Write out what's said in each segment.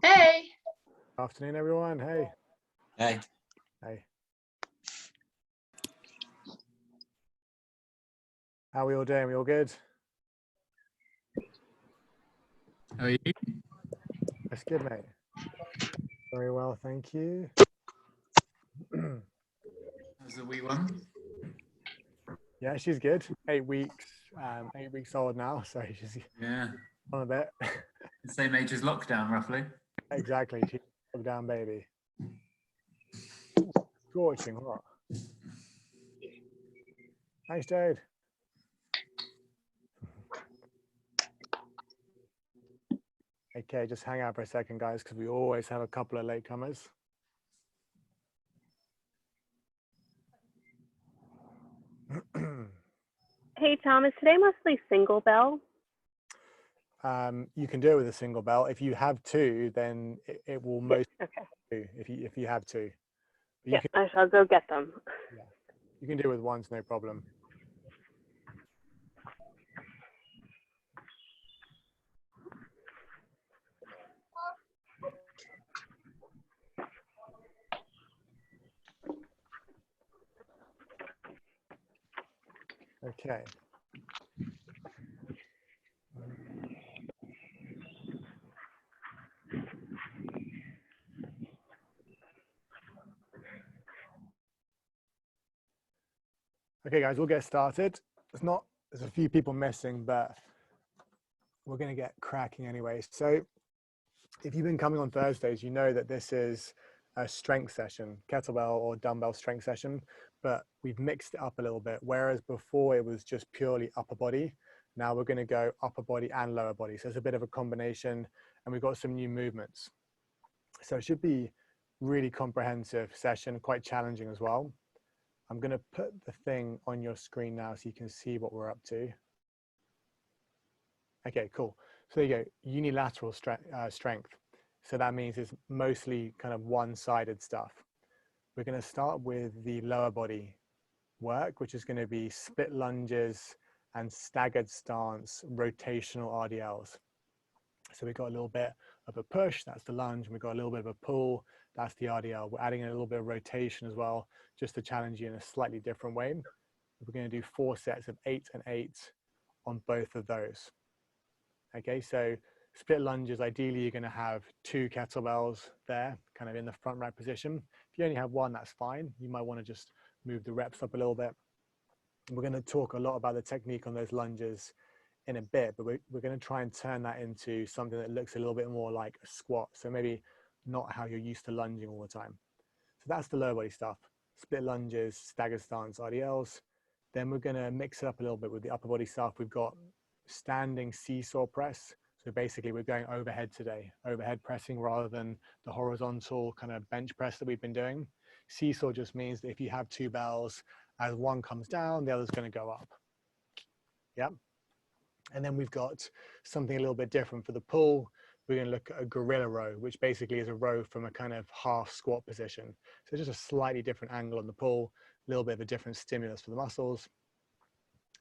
Hey. Afternoon, everyone. Hey. Hey. Hey. How are we all doing? We all good? How are you? That's good, mate. Very well, thank you. How's the wee one? Yeah, she's good. 8 weeks, 8 weeks old now, so she's on a bit. The same age as lockdown, roughly. Exactly. She's a lockdown baby. Scorching hot. Thanks, Jade. Okay, just hang out for a second, guys, because we always have a couple of latecomers. Hey, Tom, is today mostly single bell? You can do it with a single bell. If you have two, then it will most Okay. if you have two. But Yeah, I shall go get them. Yeah, you can do it with ones, no problem. Okay. Okay, guys, we'll get started. There's a few people missing, but we're going to get cracking anyway. So if you've been coming on Thursdays, you know that this is a strength session, kettlebell or dumbbell strength session, but we've mixed it up a little bit. Whereas before it was just purely upper body, now we're going to go upper body and lower body. So it's a bit of a combination, and we've got some new movements. So it should be really comprehensive session, quite challenging as well. I'm going to put the thing on your screen now so you can see what we're up to. Okay, cool. So there you go, unilateral strength. So that means it's mostly kind of one-sided stuff. We're going to start with the lower body work, which is going to be split lunges and staggered stance, rotational RDLs. So we've got a little bit of a push, that's the lunge, and we've got a little bit of a pull, that's the RDL. We're adding a little bit of rotation as well, just to challenge you in a slightly different way. We're going to do 4 sets of 8 and 8 on both of those. Okay, so split lunges, ideally you're going to have 2 kettlebells there, kind of in the front right position. If you only have 1, that's fine. You might want to just move the reps up a little bit. We're going to talk a lot about the technique on those lunges in a bit, but we're going to try and turn that into something that looks a little bit more like a squat. So maybe not how you're used to lunging all the time. So that's the lower body stuff, split lunges, staggered stance, RDLs. Then we're going to mix it up a little bit with the upper body stuff. We've got standing seesaw press. So basically we're going overhead today, overhead pressing rather than the horizontal kind of bench press that we've been doing. Seesaw just means that if you have 2 bells, as one comes down, the other's going to go up. Yep. And then we've got something a little bit different for the pull. We're going to look at a gorilla row, which basically is a row from a kind of half squat position. So just a slightly different angle on the pull, a little bit of a different stimulus for the muscles.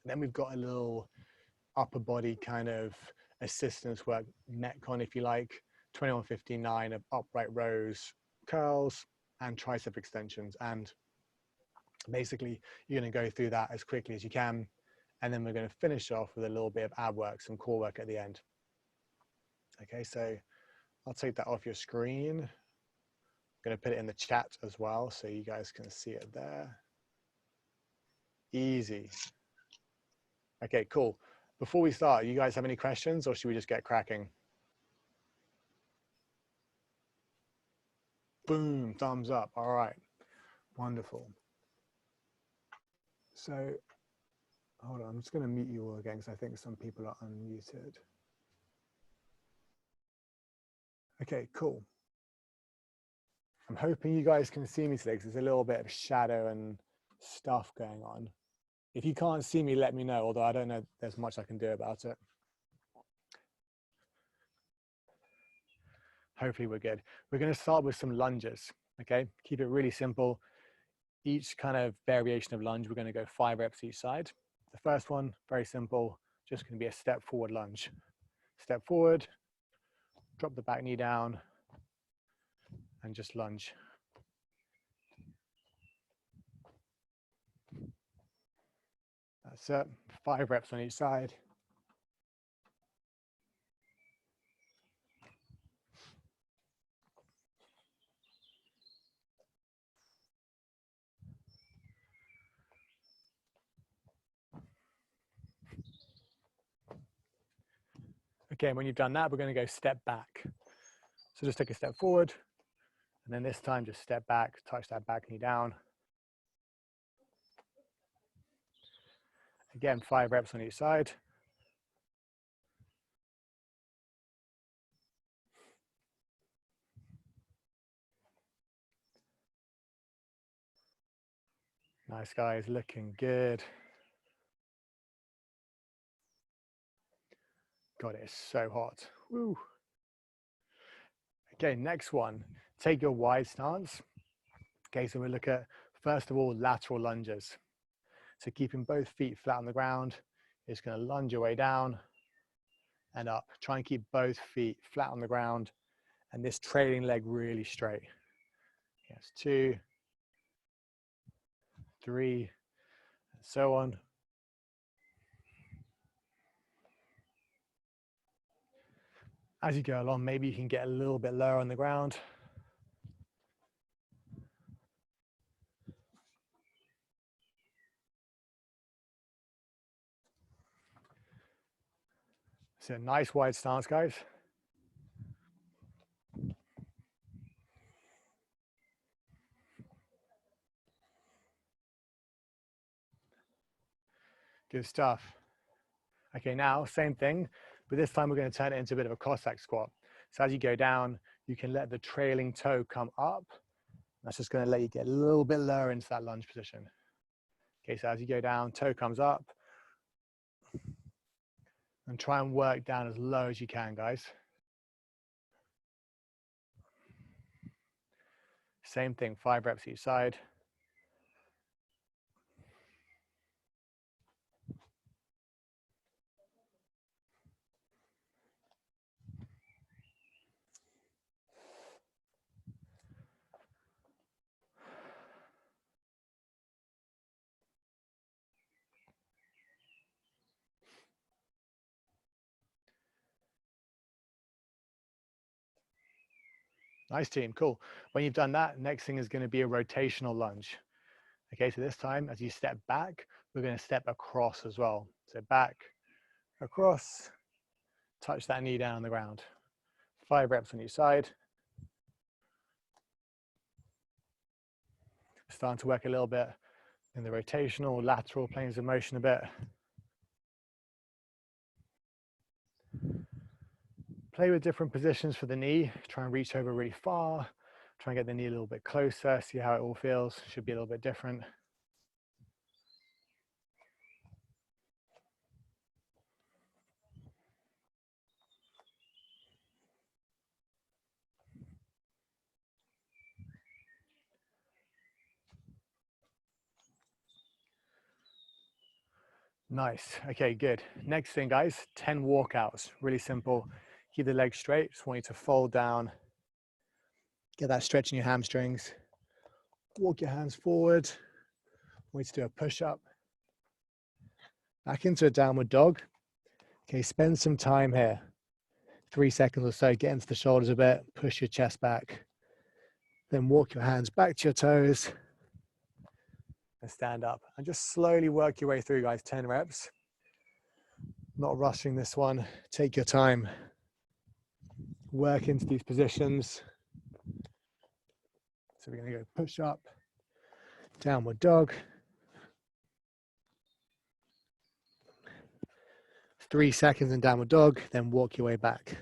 Then we've got a little upper body kind of assistance work, Metcon if you like, 21-59 of upright rows, curls, and tricep extensions. And basically you're going to go through that as quickly as you can. And then we're going to finish off with a little bit of ab work, some core work at the end. Okay, so I'll take that off your screen. I'm going to put it in the chat as well so you guys can see it there. Easy. Okay, cool. Before we start, you guys have any questions or should we just get cracking? Boom, thumbs up. All right, wonderful. So hold on, I'm just going to mute you all again because I think some people are unmuted. Okay, cool. I'm hoping you guys can see me today because there's a little bit of shadow and stuff going on. If you can't see me, let me know, although I don't know there's much I can do about it. Hopefully we're good. We're going to start with some lunges, okay? Keep it really simple. Each kind of variation of lunge, we're going to go 5 reps each side. The first one, very simple, just going to be a step forward lunge. Step forward, drop the back knee down, and just lunge. That's it. 5 reps on each side. Okay, when you've done that, we're going to go step back. So just take a step forward, and then this time just step back, touch that back knee down. Again, 5 reps on each side. Nice, guys, looking good. God, it is so hot. Woo. Okay, next one, take your wide stance. Okay, so we look at, first of all, lateral lunges. So keeping both feet flat on the ground, it's going to lunge your way down and up. Try and keep both feet flat on the ground and this trailing leg really straight. Yes, 2, 3, and so on. As you go along, maybe you can get a little bit lower on the ground. So nice wide stance, guys. Good stuff. Okay, now same thing, but this time we're going to turn it into a bit of a Cossack squat. So as you go down, you can let the trailing toe come up. That's just going to let you get a little bit lower into that lunge position. Okay, so as you go down, toe comes up. And try and work down as low as you can, guys. Same thing, 5 reps each side. Nice, team, cool. When you've done that, next thing is going to be a rotational lunge. Okay, so this time, as you step back, we're going to step across as well. So back, across, touch that knee down on the ground. 5 reps on each side. Starting to work a little bit in the rotational, lateral planes of motion a bit. Play with different positions for the knee. Try and reach over really far. Try and get the knee a little bit closer. See how it all feels. Should be a little bit different. Nice. Okay, good. Next thing, guys, 10 walkouts. Really simple. Keep the legs straight. Just want you to fold down. Get that stretch in your hamstrings. Walk your hands forward. Want you to do a push-up. Back into a downward dog. Okay, spend some time here. 3 seconds or so. Get into the shoulders a bit. Push your chest back. Then walk your hands back to your toes. And stand up. And just slowly work your way through, guys. 10 reps. Not rushing this one. Take your time. Work into these positions. So we're going to go push up, downward dog. 3 seconds in downward dog, then walk your way back.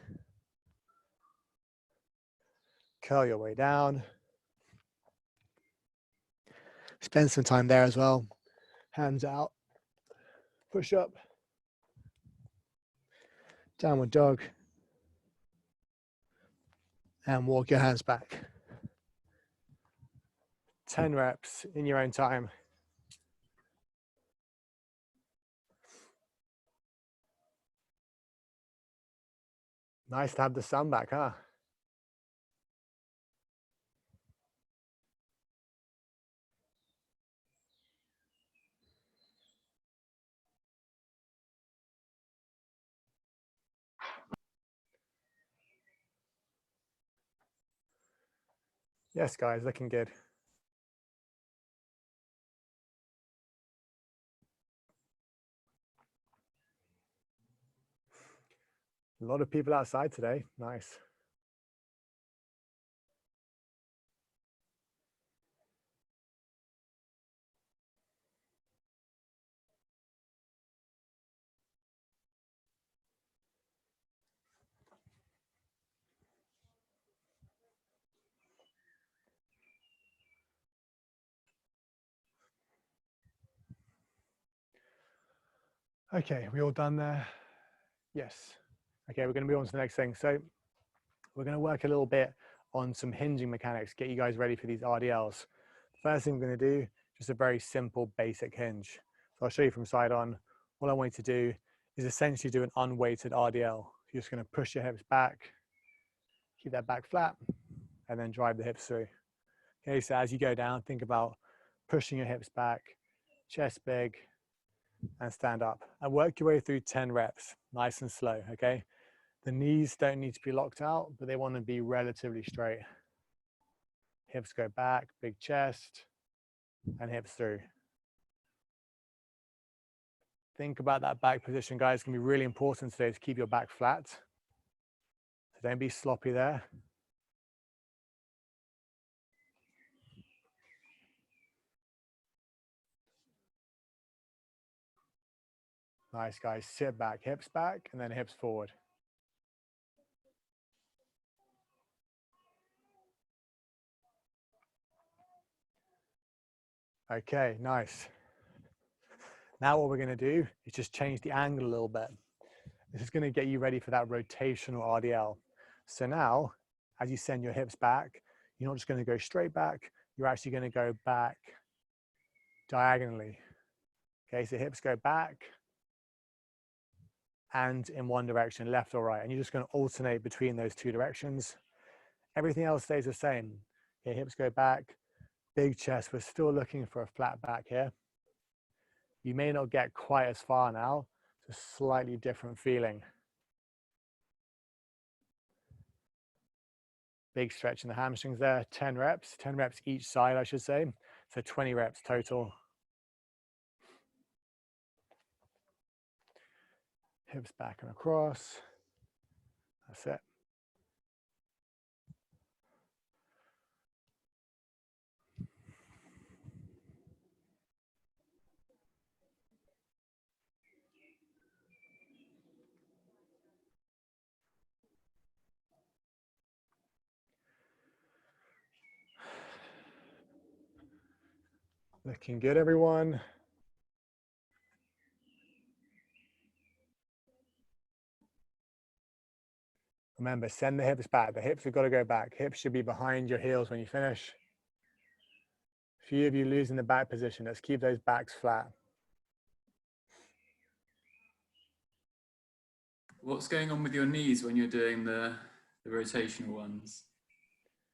Curl your way down. Spend some time there as well. Hands out. Push up. Downward dog. And walk your hands back. 10 reps in your own time. Nice to have the sun back, huh? Yes, guys, looking good. A lot of people outside today. Nice. Okay, we all done there? Yes. Okay, we're going to move on to the next thing. So we're going to work a little bit on some hinging mechanics, get you guys ready for these RDLs. First thing we're going to do, just a very simple basic hinge. So I'll show you from side on. All I want you to do is essentially do an unweighted RDL. You're just going to push your hips back, keep that back flat, and then drive the hips through. Okay, so as you go down, think about pushing your hips back, chest big, and stand up. And work your way through 10 reps, nice and slow, okay? The knees don't need to be locked out, but they want to be relatively straight. Hips go back, big chest, and hips through. Think about that back position, guys. It's going to be really important today to keep your back flat. So don't be sloppy there. Nice, guys. Sit back, and then hips forward. Okay, nice. Now what we're going to do is just change the angle a little bit. This is going to get you ready for that rotational RDL. So now, as you send your hips back, you're not just going to go straight back, you're actually going to go back diagonally. Okay, so hips go back and in one direction, left or right. And you're just going to alternate between those two directions. Everything else stays the same. Okay, hips go back, big chest. We're still looking for a flat back here. You may not get quite as far now. It's a slightly different feeling. Big stretch in the hamstrings there, 10 reps each side, I should say. So 20 reps total. Hips back and across. That's it. Looking good, everyone. Remember, send the hips back. The hips have got to go back. Hips should be behind your heels when you finish. A few of you losing the back position. Let's keep those backs flat. What's going on with your knees when you're doing the rotational ones?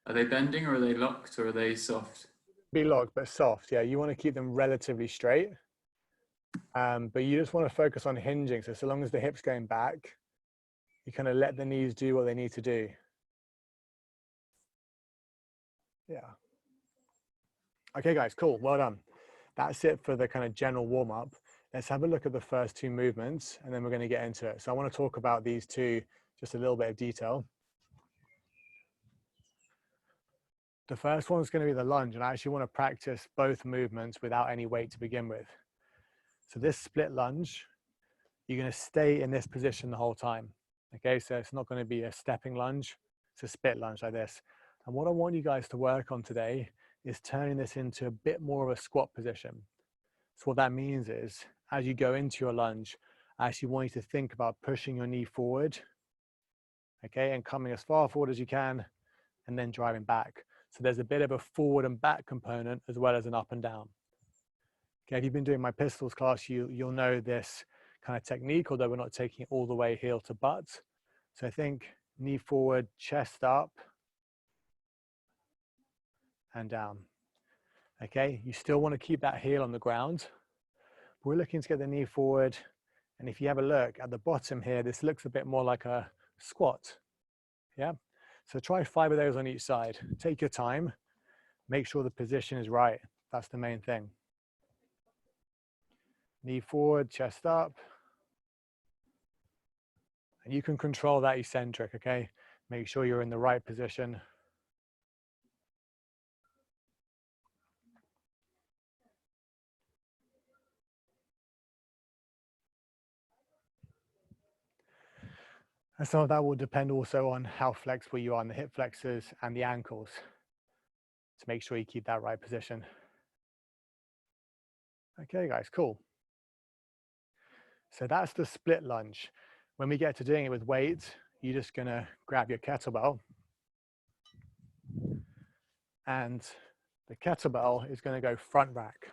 Are they bending or are they locked or are they soft? Be locked, but soft. Yeah, you want to keep them relatively straight. But you just want to focus on hinging. So long as the hips going back, you kind of let the knees do what they need to do. Yeah. Okay, guys, cool. Well done. That's it for the kind of general warm up. Let's have a look at the first two movements and then we're going to get into it. So I want to talk about these two, just a little bit of detail. The first one is going to be the lunge, and I actually want to practice both movements without any weight to begin with. So this split lunge, you're going to stay in this position the whole time. Okay, so it's not going to be a stepping lunge, it's a split lunge like this. And what I want you guys to work on today is turning this into a bit more of a squat position. So what that means is, as you go into your lunge, I actually want you to think about pushing your knee forward, okay, and coming as far forward as you can, and then driving back. So there's a bit of a forward and back component as well as an up and down. Okay, if you've been doing my pistols class, you'll know this kind of technique, although we're not taking it all the way heel to butt. So I think knee forward, chest up, and down. Okay, you still want to keep that heel on the ground. We're looking to get the knee forward. And if you have a look at the bottom here, this looks a bit more like a squat. Yeah, so try 5 of those on each side. Take your time, make sure the position is right. That's the main thing. Knee forward, chest up. And you can control that eccentric, okay? Make sure you're in the right position. And some of that will depend also on how flexible you are on the hip flexors and the ankles to make sure you keep that right position. Okay, guys, cool. So that's the split lunge. When we get to doing it with weights, you're just gonna grab your kettlebell, and the kettlebell is gonna go front rack.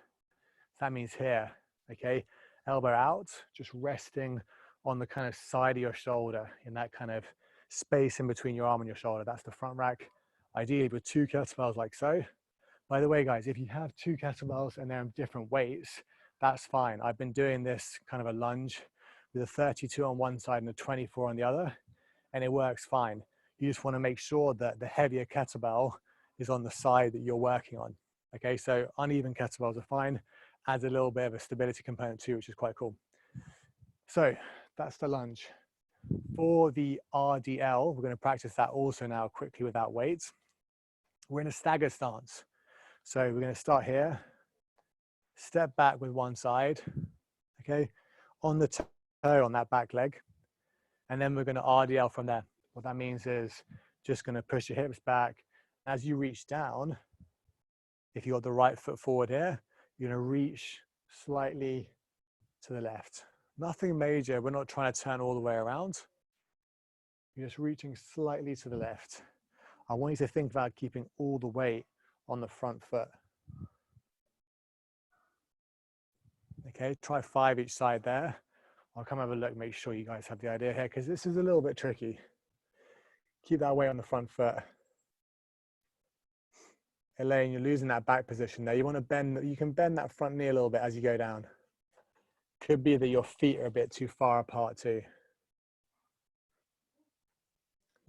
That means here, okay? Elbow out, just resting on the kind of side of your shoulder, in that kind of space in between your arm and your shoulder. That's the front rack. Ideally with 2 kettlebells like so. By the way, guys, if you have 2 kettlebells and they're in different weights, that's fine. I've been doing this kind of a lunge with a 32 on one side and a 24 on the other, and it works fine. You just want to make sure that the heavier kettlebell is on the side that you're working on. Okay, so uneven kettlebells are fine. Adds a little bit of a stability component too, which is quite cool. So that's the lunge. For the RDL, we're going to practice that also now quickly without weights. We're in a stagger stance. So we're going to start here, step back with one side, okay, on the toe on that back leg, and then we're going to RDL from there. What that means is just going to push your hips back. As you reach down, if you got the right foot forward here, you're going to reach slightly to the left. Nothing major. We're not trying to turn all the way around. You're just reaching slightly to the left. I want you to think about keeping all the weight on the front foot. Okay, try 5 each side there. I'll come have a look, make sure you guys have the idea here, because this is a little bit tricky. Keep that weight on the front foot. Elaine, you're losing that back position there. You want to bend, you can bend that front knee a little bit as you go down. Could be that your feet are a bit too far apart too.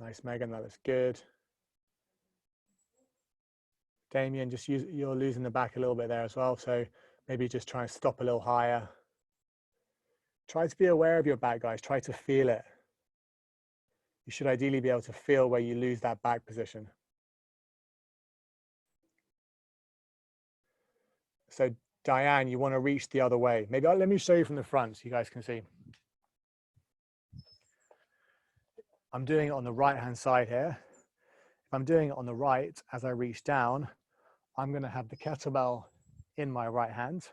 Nice, Megan, that looks good. Damien, just you're losing the back a little bit there as well. So maybe just try and stop a little higher. Try to be aware of your back, guys. Try to feel it. You should ideally be able to feel where you lose that back position. So Diane, you want to reach the other way. Maybe let me show you from the front so you guys can see. I'm doing it on the right-hand side here. If I'm doing it on the right, as I reach down, I'm going to have the kettlebell in my right hand.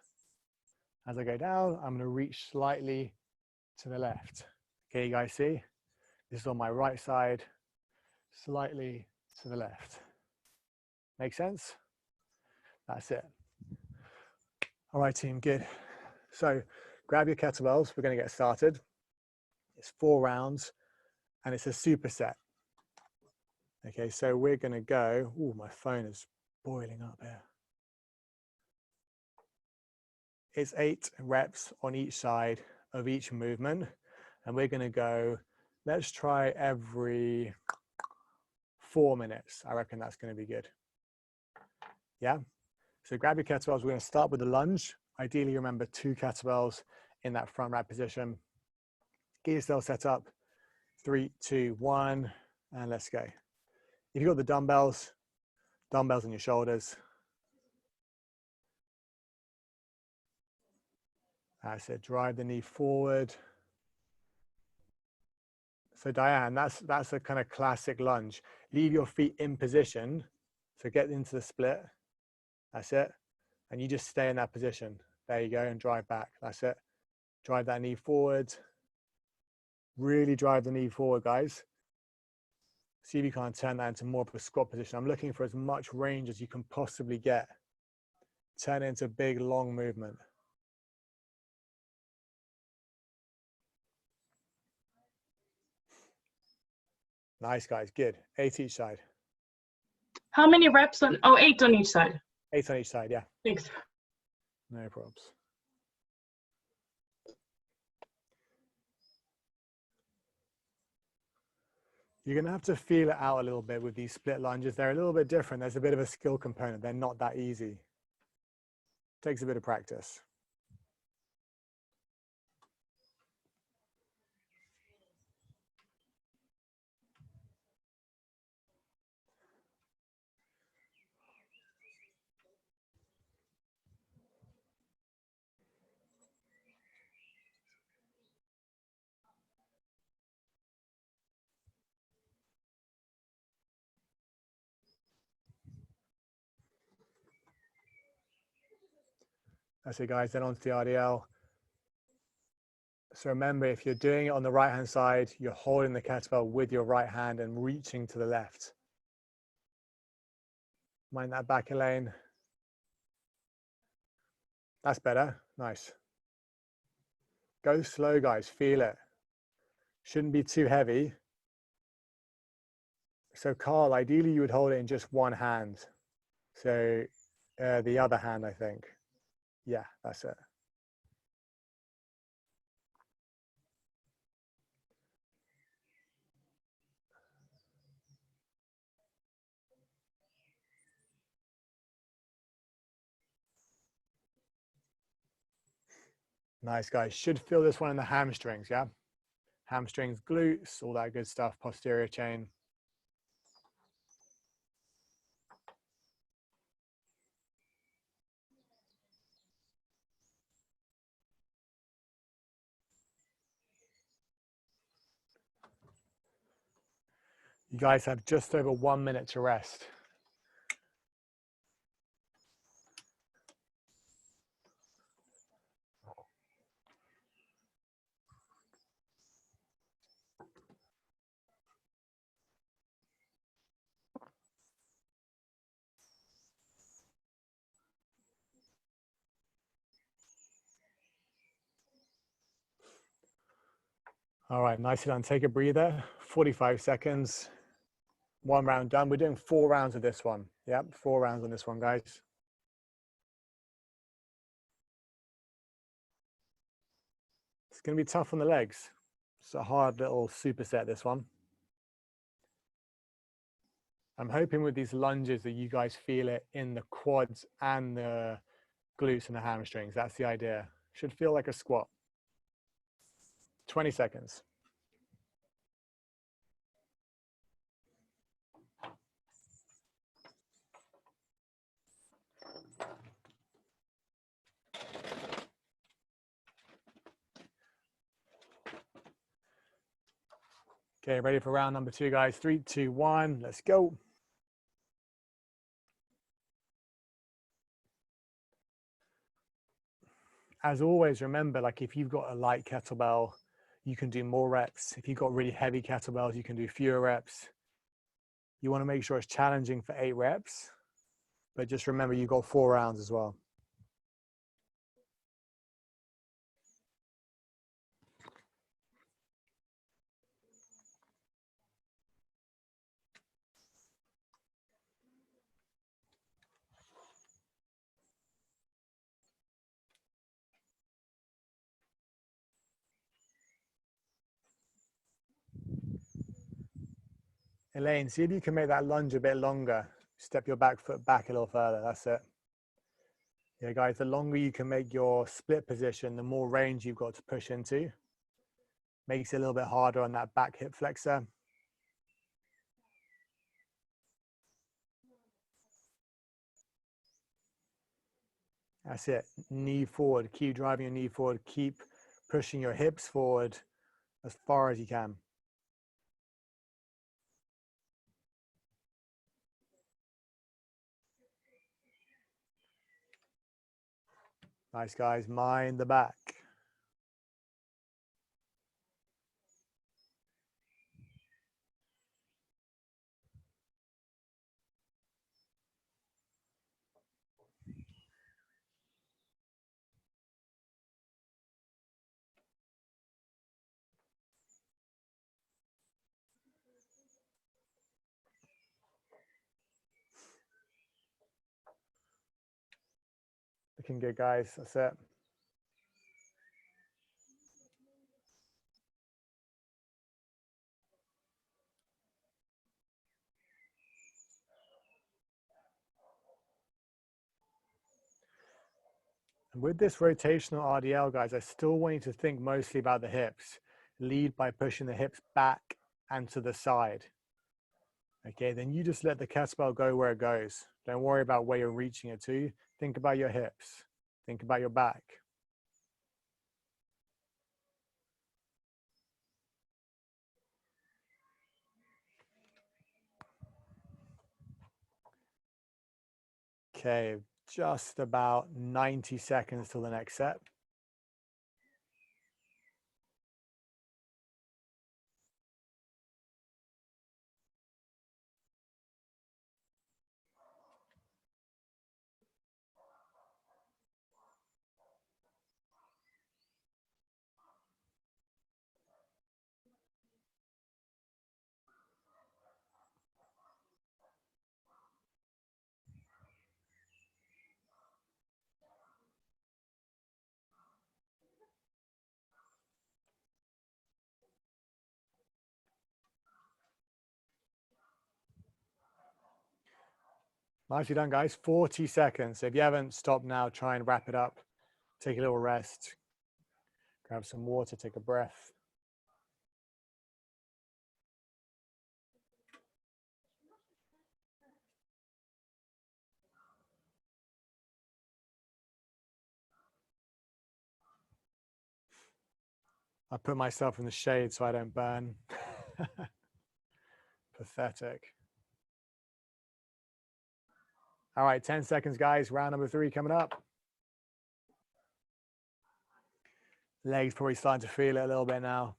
As I go down, I'm going to reach slightly to the left. Okay, you guys see? This is on my right side, slightly to the left. Make sense? That's it. All right, team, good. So grab your kettlebells. We're going to get started. It's 4 rounds and it's a superset. Okay, so we're going to go. Oh, my phone is boiling up here. It's 8 reps on each side of each movement. And we're going to go, let's try every 4 minutes. I reckon that's going to be good. Yeah. So grab your kettlebells. We're going to start with the lunge. Ideally, remember 2 kettlebells in that front rack position. Get yourself set up. 3, 2, 1, and let's go. If you've got the dumbbells on your shoulders. That's it. Drive the knee forward. So Diane, that's a kind of classic lunge. Leave your feet in position. So get into the split. That's it. And you just stay in that position. There you go, and drive back. That's it. Drive that knee forward. Really drive the knee forward, guys. See if you can't turn that into more of a squat position. I'm looking for as much range as you can possibly get. Turn it into a big, long movement. Nice, guys. Good. 8 each side. How many reps on? Oh, 8 on each side. 8 on each side, yeah. Thanks. No probs. You're going to have to feel it out a little bit with these split lunges. They're a little bit different. There's a bit of a skill component. They're not that easy. Takes a bit of practice. That's it, guys. Then on to the RDL. So remember, if you're doing it on the right-hand side, you're holding the kettlebell with your right hand and reaching to the left. Mind that back, Elaine. That's better. Nice. Go slow, guys. Feel it. Shouldn't be too heavy. So Carl, ideally you would hold it in just one hand. So the other hand, I think. Yeah, that's it. Nice, guys. Should feel this one in the hamstrings, yeah? Hamstrings, glutes, all that good stuff, posterior chain. You guys have just over 1 minute to rest. All right, nicely done. Take a breather, 45 seconds. 1 round done. We're doing 4 rounds of this one. Yep, 4 rounds on this one, guys. It's going to be tough on the legs. It's a hard little superset, this one. I'm hoping with these lunges that you guys feel it in the quads and the glutes and the hamstrings. That's the idea. Should feel like a squat. 20 seconds. Okay, ready for round number 2, guys. 3, 2, 1, let's go. As always, remember, like if you've got a light kettlebell, you can do more reps. If you've got really heavy kettlebells, you can do fewer reps. You want to make sure it's challenging for 8 reps, but just remember you've got 4 rounds as well. Elaine, see if you can make that lunge a bit longer. Step your back foot back a little further. That's it. Yeah, guys, the longer you can make your split position, the more range you've got to push into. Makes it a little bit harder on that back hip flexor. That's it. Knee forward. Keep driving your knee forward. Keep pushing your hips forward as far as you can. Nice, guys. Mind the back. Looking good, guys. That's it. And with this rotational RDL, guys, I still want you to think mostly about the hips. Lead by pushing the hips back and to the side. Okay, then you just let the kettlebell go where it goes. Don't worry about where you're reaching it to. Think about your hips. Think about your back. Okay, just about 90 seconds till the next set. Nicely done, guys. 40 seconds. So if you haven't stopped now, try and wrap it up. Take a little rest. Grab some water, take a breath. I put myself in the shade so I don't burn. Pathetic. All right, 10 seconds, guys. Round number 3 coming up. Legs probably starting to feel it a little bit now.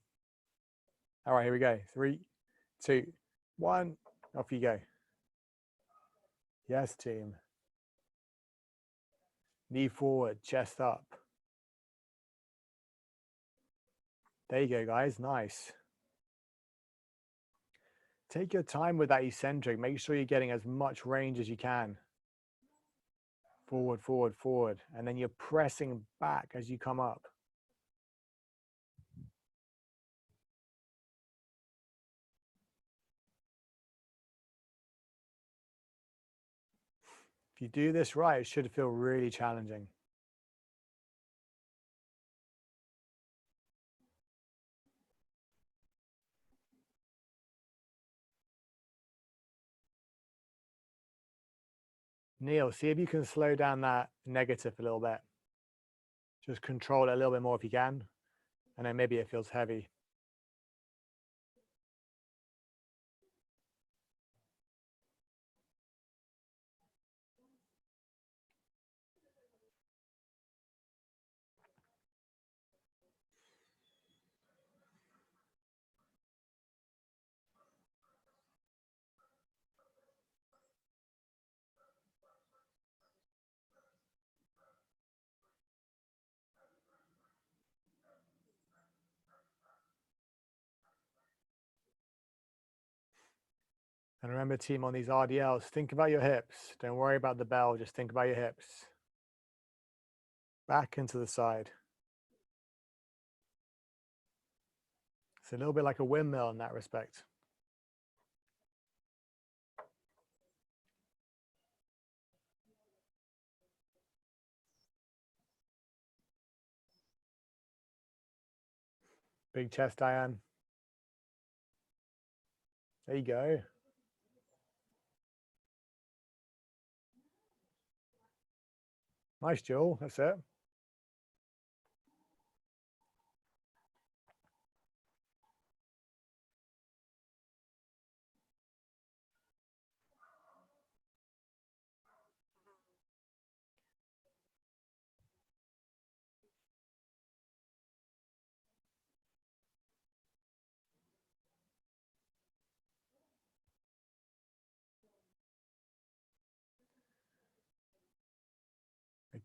All right, here we go. 3, 2, 1. Off you go. Yes, team. Knee forward, chest up. There you go, guys. Nice. Take your time with that eccentric. Make sure you're getting as much range as you can. Forward, forward, forward. And then you're pressing back as you come up. If you do this right, it should feel really challenging. Neil, see if you can slow down that negative a little bit. Just control it a little bit more if you can. And then maybe it feels heavy. And remember, team, on these RDLs, think about your hips. Don't worry about the bell, just think about your hips. Back and to the side. It's a little bit like a windmill in that respect. Big chest, Diane. There you go. Nice, Joel. That's it.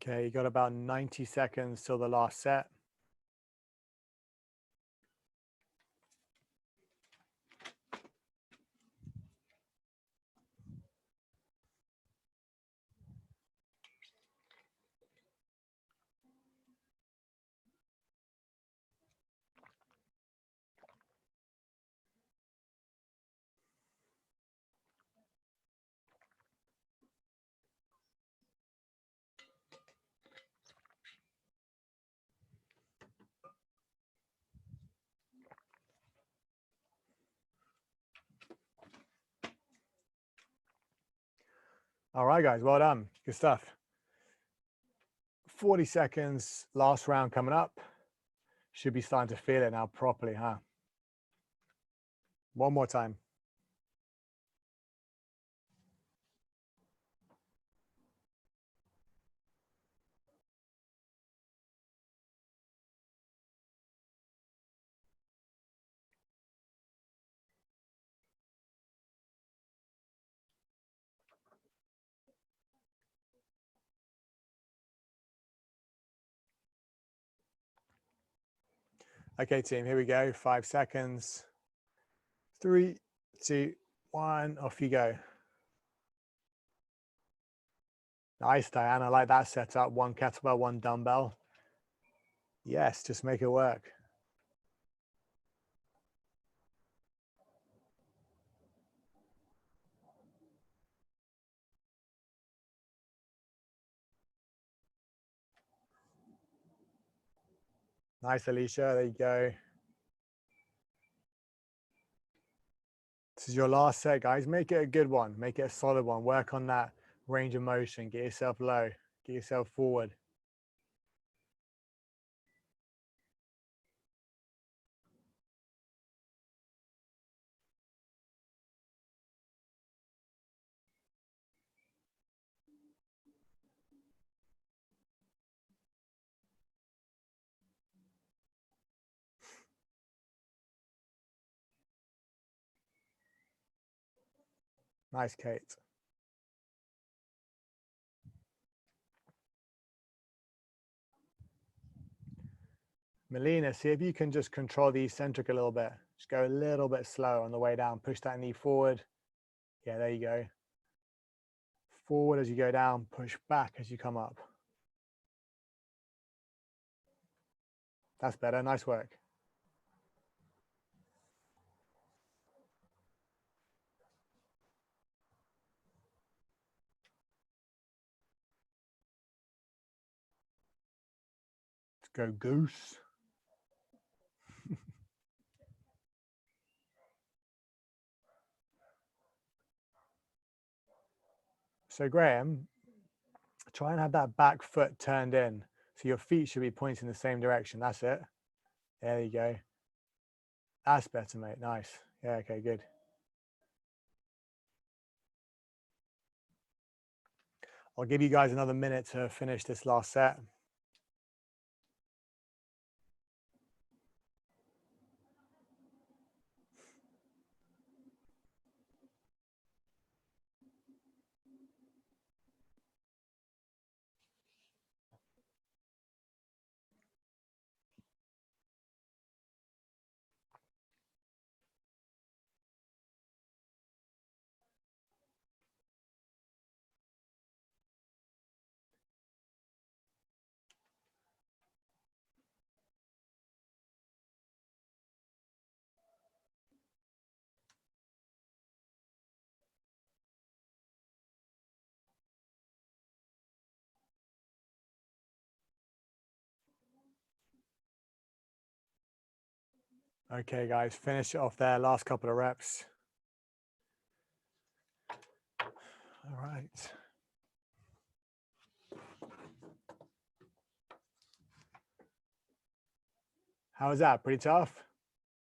Okay, you got about 90 seconds till the last set. All right, guys, well done. Good stuff. 40 seconds, last round coming up. Should be starting to feel it now properly, huh? One more time. Okay, team, here we go. 5 seconds. 3, 2, 1, off you go. Nice, Diane. I like that setup. 1 kettlebell, 1 dumbbell. Yes, just make it work. Nice, Alicia. There you go. This is your last set, guys. Make it a good one. Make it a solid one. Work on that range of motion. Get yourself low. Get yourself forward. Nice, Kate. Melina, see if you can just control the eccentric a little bit. Just go a little bit slow on the way down. Push that knee forward. Yeah, there you go. Forward as you go down. Push back as you come up. That's better. Nice work. Let's go, Goose. So Graham, try and have that back foot turned in. So your feet should be pointing the same direction. That's it. There you go. That's better, mate. Nice. Yeah, okay, good. I'll give you guys another minute to finish this last set. Okay, guys, finish it off there. Last couple of reps. All right. How was that? Pretty tough?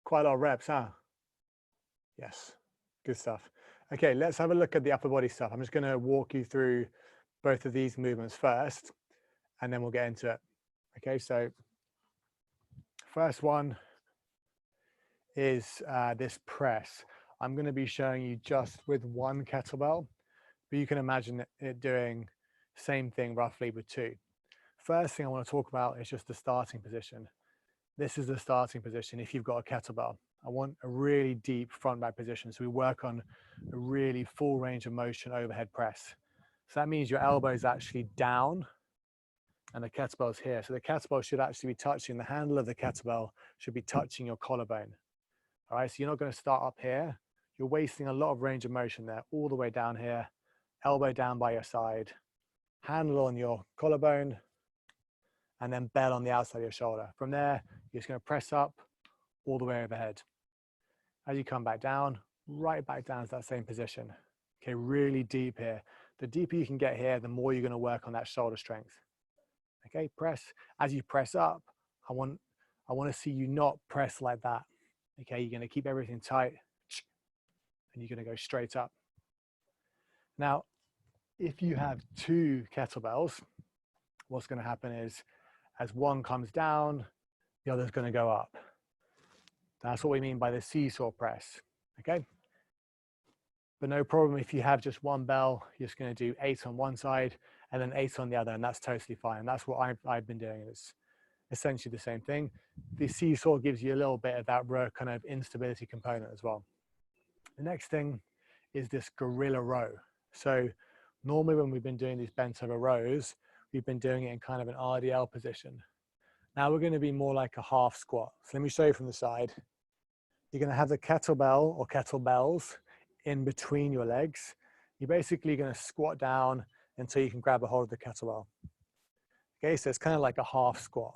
Quite a lot of reps, huh? Yes, good stuff. Okay, let's have a look at the upper body stuff. I'm just going to walk you through both of these movements first, and then we'll get into it. Okay, so first one is this press. I'm going to be showing you just with 1 kettlebell, but you can imagine it doing same thing roughly with 2. First thing I want to talk about is just the starting position. This is the starting position if you've got a kettlebell. I want a really deep front back position. So we work on a really full range of motion overhead press. So that means your elbow is actually down and the kettlebell's here. So the kettlebell should actually be touching, the handle of the kettlebell should be touching your collarbone. All right, so you're not going to start up here. You're wasting a lot of range of motion there, all the way down here, elbow down by your side, handle on your collarbone, and then bell on the outside of your shoulder. From there, you're just going to press up all the way overhead. As you come back down, right back down to that same position. Okay, really deep here. the deeper you can get here, the more you're going to work on that shoulder strength. Okay, press. As you press up, I want to see you not press like that. Okay, you're going to keep everything tight and you're going to go straight up. Now, if you have two kettlebells, what's going to happen is as one comes down, the other's going to go up. That's what we mean by the seesaw press. Okay. But no problem if you have just one bell, you're just going to do 8 on one side and then 8 on the other, and that's totally fine. That's what I've been doing. It's essentially the same thing. The seesaw gives you a little bit of that kind of instability component as well. The next thing is this gorilla row. So normally when we've been doing these bent over rows, we've been doing it in kind of an RDL position. Now we're going to be more like a half squat. So let me show you from the side. You're going to have the kettlebell or kettlebells in between your legs. You're basically going to squat down until you can grab a hold of the kettlebell. Okay, so it's kind of like a half squat.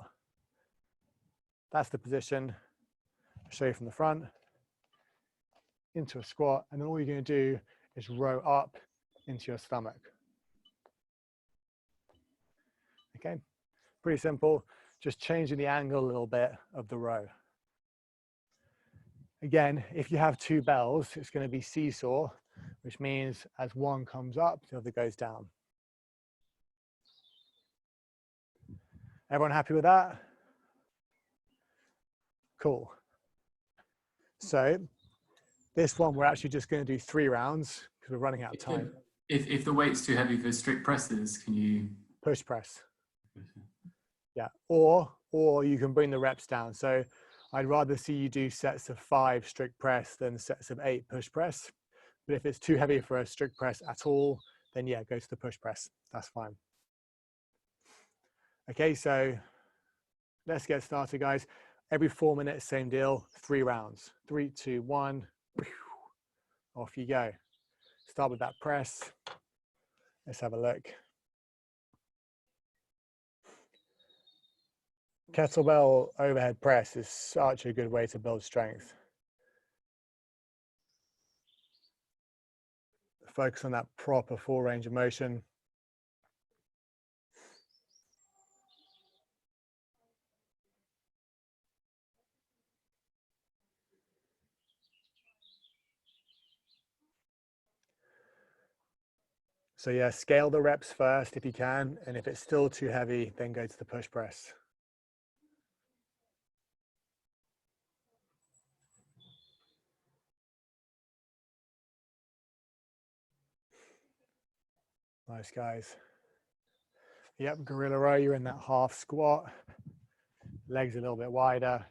That's the position. I'll show you from the front. Into a squat, and then all you're going to do is row up into your stomach. Okay, pretty simple. Just changing the angle a little bit of the row. Again, if you have two bells, it's going to be seesaw, which means as one comes up, the other goes down. Everyone happy with that? Cool. So this one, we're actually just going to do 3 rounds because we're running out of time. If the weight's too heavy for strict presses, can you? Push press. Yeah, or you can bring the reps down. So I'd rather see you do sets of 5 strict press than sets of 8 push press. But if it's too heavy for a strict press at all, then yeah, go to the push press. That's fine. Okay, so let's get started, guys. Every 4 minutes, same deal, 3 rounds. 3, 2, 1, off you go. Start with that press. Let's have a look. Kettlebell overhead press is such a good way to build strength. Focus on that proper full range of motion. So yeah, scale the reps first if you can, and if it's still too heavy, then go to the push press. Nice, guys. Yep, gorilla row, you're in that half squat. Legs a little bit wider.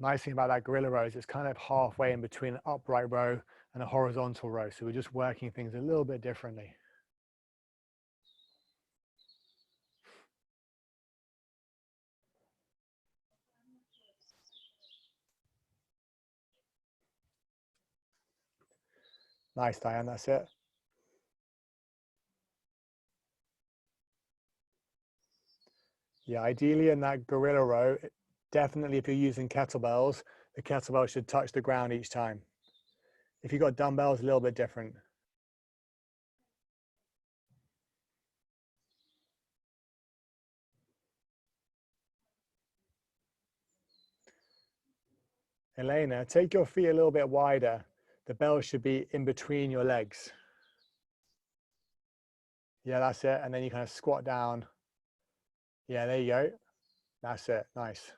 Nice thing about that gorilla row is it's kind of halfway in between an upright row and a horizontal row. So we're just working things a little bit differently. Nice, Diane, that's it. Yeah, ideally in that gorilla row, definitely if you're using kettlebells, the kettlebell should touch the ground each time. If you've got dumbbells, a little bit different. Elena, take your feet a little bit wider. The bell should be in between your legs. Yeah, that's it. And then you kind of squat down. Yeah, there you go. That's it. Nice.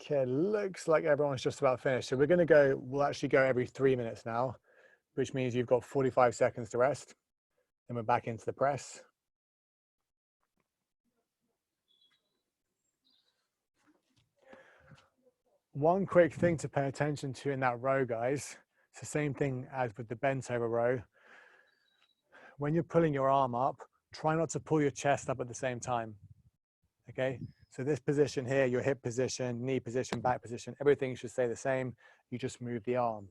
Okay, looks like everyone's just about finished. So we're going to go, we'll actually go every 3 minutes now, which means you've got 45 seconds to rest. Then we're back into the press. One quick thing to pay attention to in that row, guys, it's the same thing as with the bent over row. When you're pulling your arm up, try not to pull your chest up at the same time. Okay, so this position here, your hip position, knee position, back position, everything should stay the same. You just move the arm.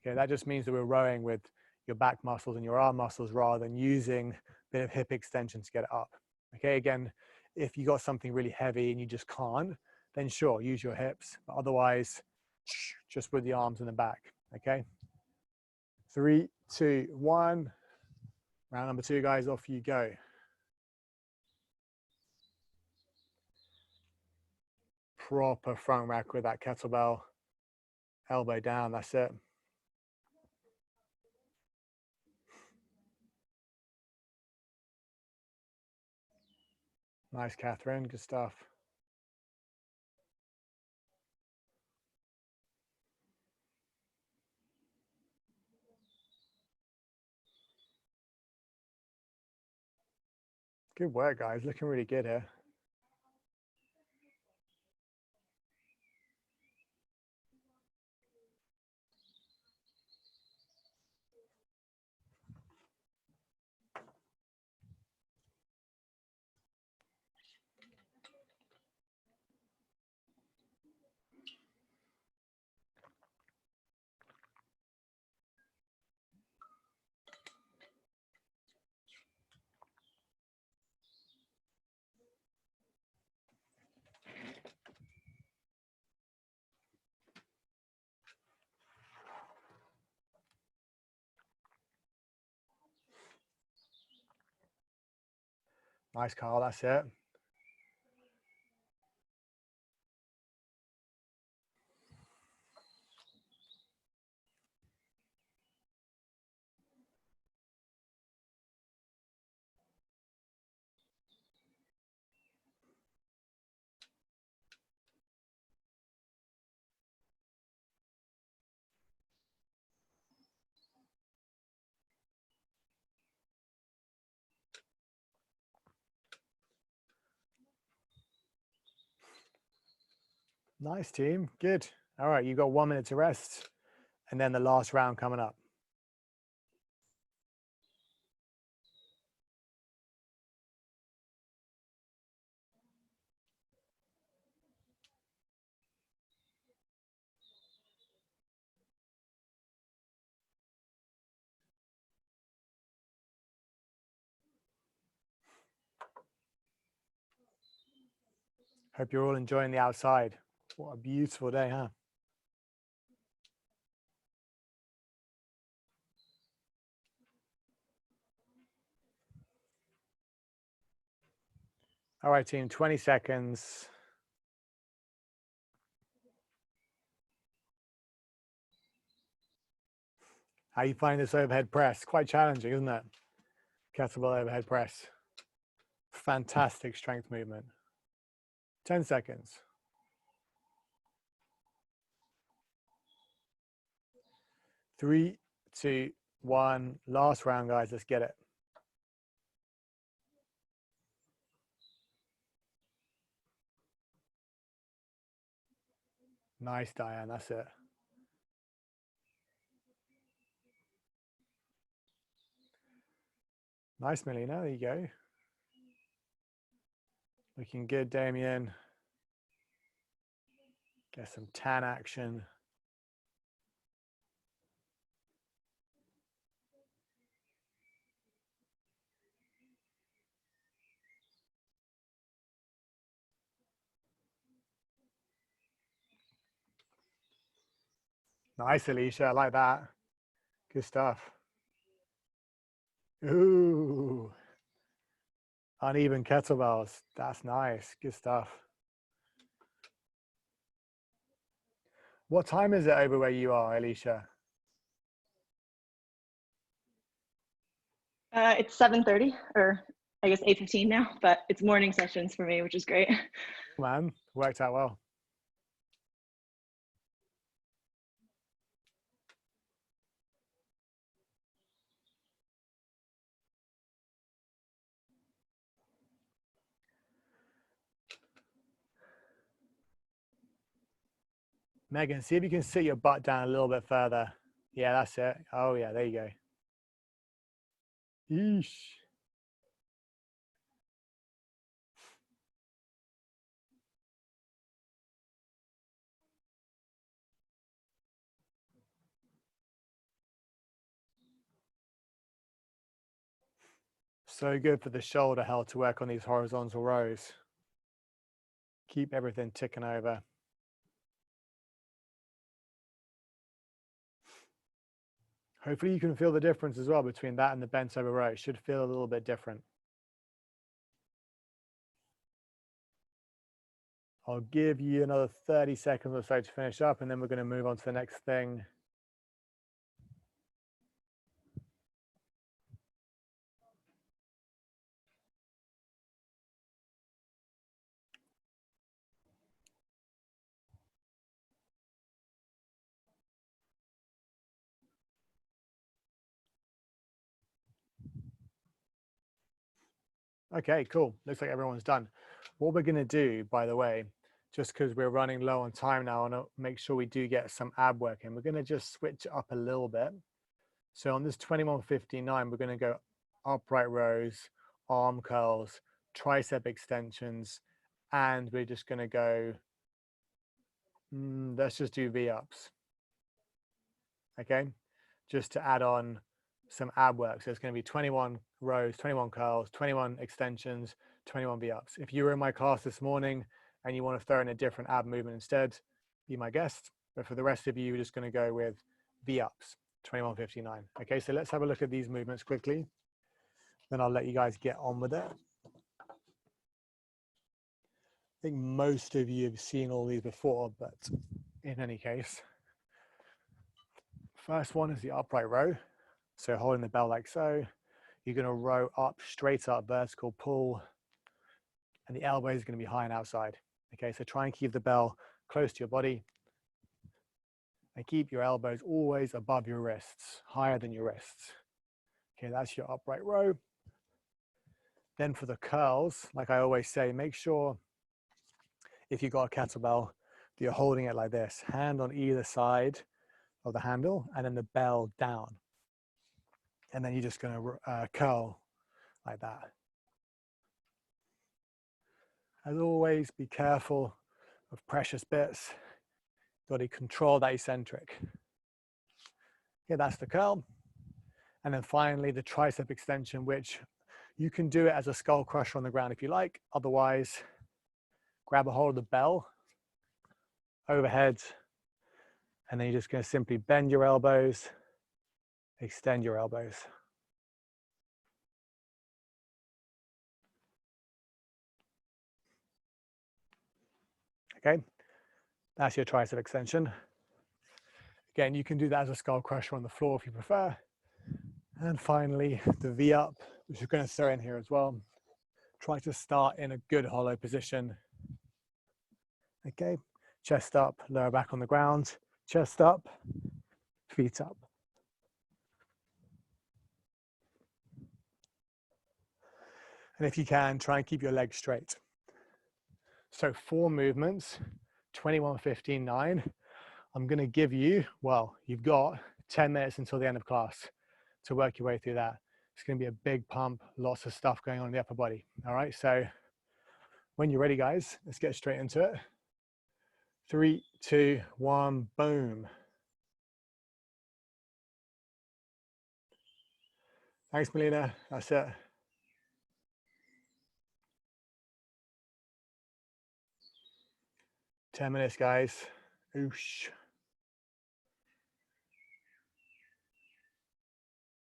Okay, that just means that we're rowing with your back muscles and your arm muscles rather than using a bit of hip extension to get it up. Okay, again, if you got something really heavy and you just can't, then sure, use your hips. But otherwise, just with the arms in the back. Okay. 3, 2, 1. Round number 2, guys, off you go. Proper front rack with that kettlebell. Elbow down, that's it. Nice, Catherine, good stuff. Good work, guys, looking really good here. Nice, Carl, that's it. Nice, team, good. All right, you've got 1 minute to rest and then the last round coming up. Hope you're all enjoying the outside. What a beautiful day, huh? All right, team, 20 seconds. How you find this overhead press? Quite challenging, isn't it? Kettlebell overhead press. Fantastic strength movement. 10 seconds. 3, 2, 1. Last round, guys. Let's get it. Nice, Diane. That's it. Nice, Melina. There you go. Looking good, Damien. Get some tan action. Nice, Alicia. I like that. Good stuff. Ooh. Uneven kettlebells. That's nice. Good stuff. What time is it over where you are, Alicia? It's 7:30, or I guess 8:15 now, but it's morning sessions for me, which is great. Man, worked out well. Megan, see if you can sit your butt down a little bit further. Yeah, that's it. Oh, yeah, there you go. Yeesh. So good for the shoulder health to work on these horizontal rows. Keep everything ticking over. Hopefully you can feel the difference as well between that and the bent over row. It should feel a little bit different. I'll give you another 30 seconds or so to finish up, and then we're going to move on to the next thing. Okay, cool. Looks like everyone's done. What we're going to do, by the way, just because we're running low on time now, and I'll make sure we do get some ab work in, we're going to just switch it up a little bit. So on this 2159, we're going to go upright rows, arm curls, tricep extensions, and we're just going to go, let's just do V-ups. Okay, just to add on some ab work. So it's going to be 21 rows, 21 curls, 21 extensions, 21 V-ups. If you were in my class this morning and you want to throw in a different ab movement instead, be my guest. But for the rest of you, we're just going to go with V-ups, 2159. Okay, so let's have a look at these movements quickly. Then I'll let you guys get on with it. I think most of you have seen all these before, but in any case, first one is the upright row. So holding the bell like so, you're going to row up, straight up, vertical pull, and the elbow is going to be high and outside. Okay, so try and keep the bell close to your body and keep your elbows always above your wrists, higher than your wrists. Okay, that's your upright row. Then for the curls, like I always say, make sure if you've got a kettlebell, that you're holding it like this, hand on either side of the handle, and then the bell down. And then you're just going to curl like that. As always, be careful of precious bits. Got to control that eccentric. Okay, that's the curl. And then finally, the tricep extension, which you can do it as a skull crusher on the ground if you like. Otherwise, grab a hold of the bell overhead, and then you're just going to simply bend your elbows, extend your elbows. Okay, that's your tricep extension. Again, you can do that as a skull crusher on the floor if you prefer. And finally, the V up, which you're going to throw in here as well. Try to start in a good hollow position. Okay, chest up, lower back on the ground, chest up, feet up. And if you can, try and keep your legs straight. So 4 movements, 21, 15, 9. I'm going to give you, well, you've got 10 minutes until the end of class to work your way through that. It's going to be a big pump, lots of stuff going on in the upper body. All right, so when you're ready, guys, let's get straight into it. 3, 2, 1, boom. Thanks, Melina. That's it. Ten minutes, guys. Oosh.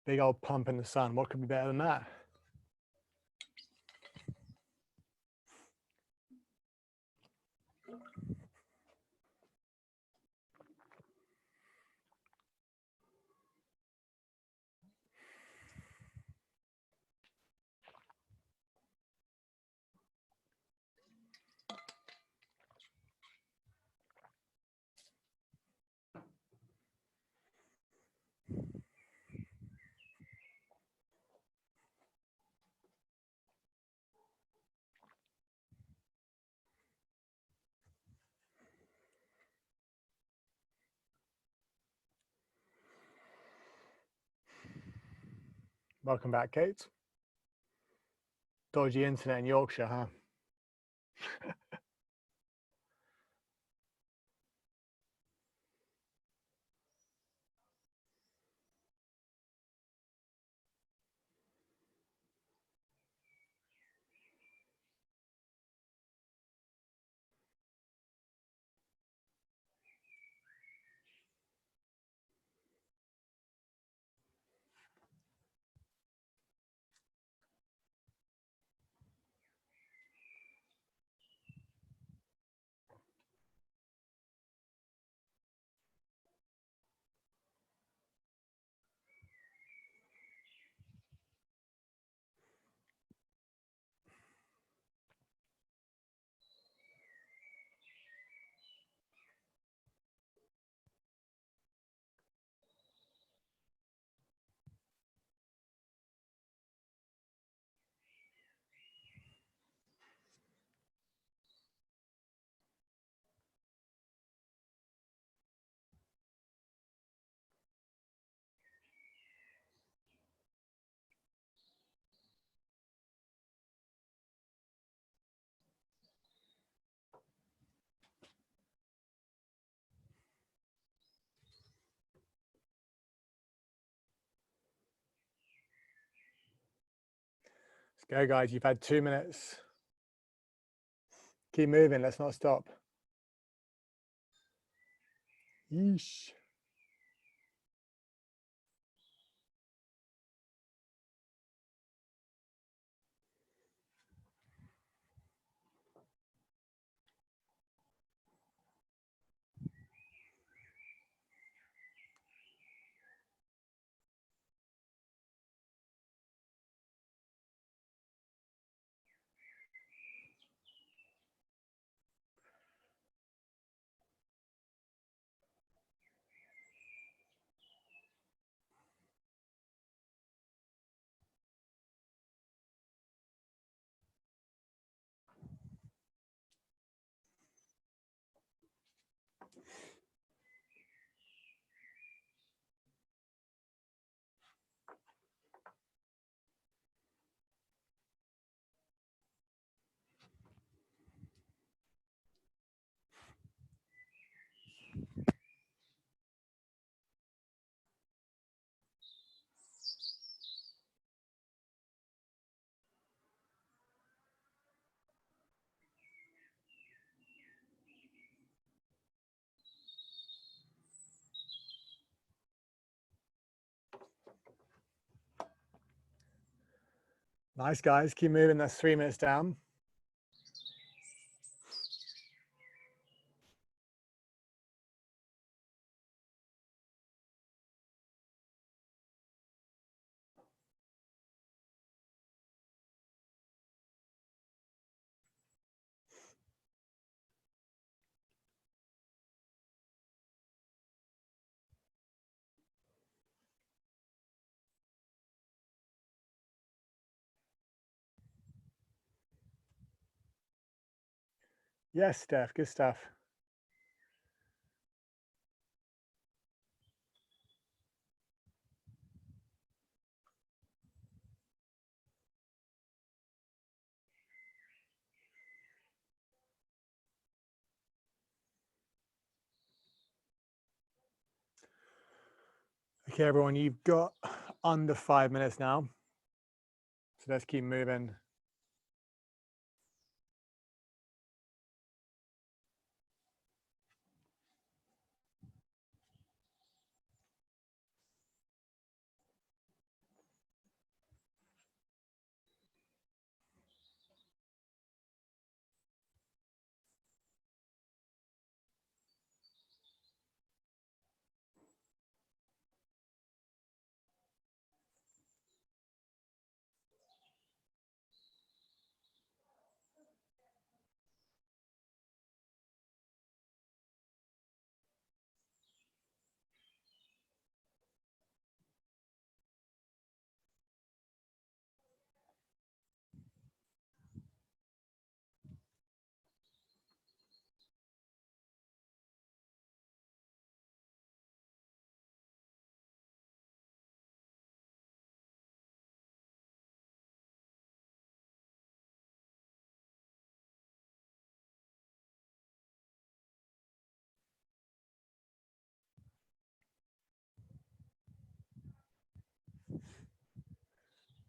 Big old pump in the sun. What could be better than that? Welcome back, Kate. Dodgy internet in Yorkshire, huh? Go, guys. You've had 2 minutes. Keep moving. Let's not stop. Yeesh. Nice, guys. Keep moving. That's 3 minutes down. Yes, Steph. Good stuff. Okay, everyone, you've got under 5 minutes now. So let's keep moving.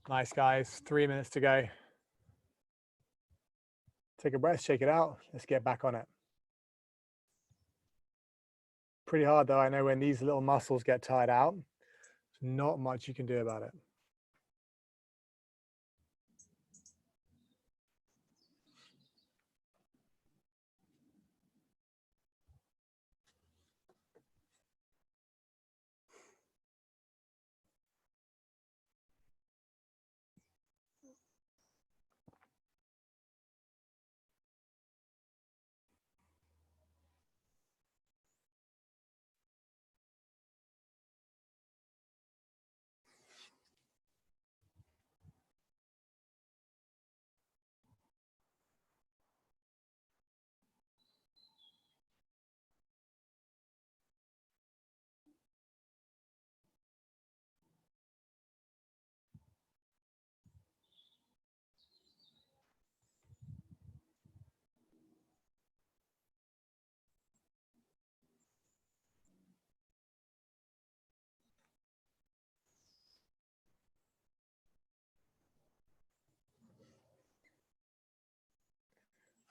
Nice, guys. 3 minutes to go. Take a breath, shake it out. Let's get back on it. Pretty hard, though. I know when these little muscles get tired out, there's not much you can do about it.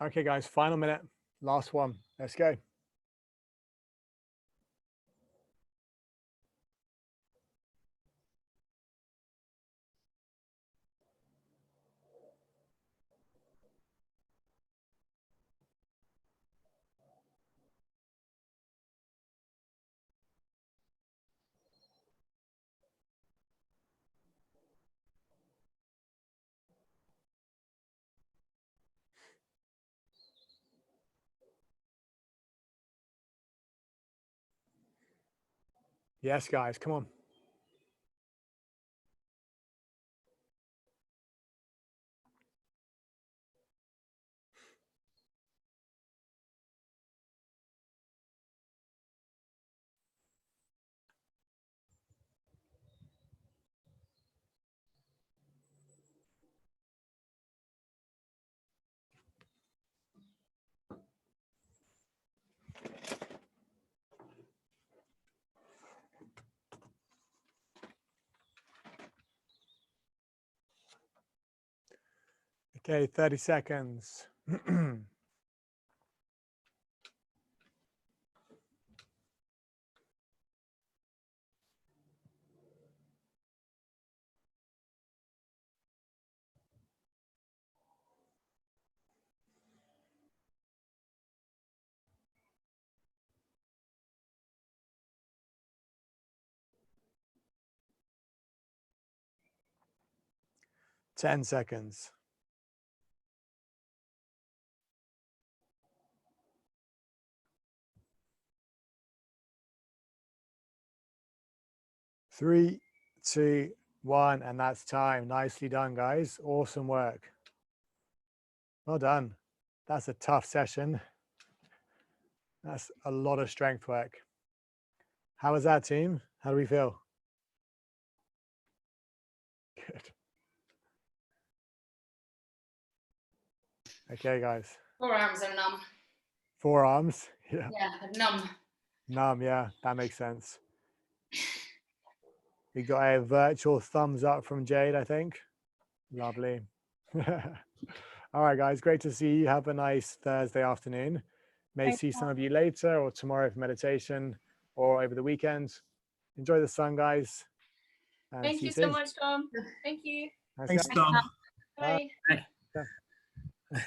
Okay, guys, final minute, last one. Let's go. Yes, guys, come on. Okay, 30 seconds. 10 seconds. 3, 2, 1, and that's time. Nicely done, guys. Awesome work. Well done. That's a tough session. That's a lot of strength work. How was that, team? How do we feel? Good. Okay, guys. Forearms are numb. Forearms. Yeah. Yeah, they're numb. Numb. Yeah, that makes sense. We got a virtual thumbs up from Jade, I think. Lovely. All right, guys. Great to see you. Have a nice Thursday afternoon. May Thanks, see some of you later or tomorrow for meditation or over the weekend. Enjoy the sun, guys. And Thank see you soon. so much, Tom. Thank you. Nice Thanks, guys. Tom. Bye. Bye.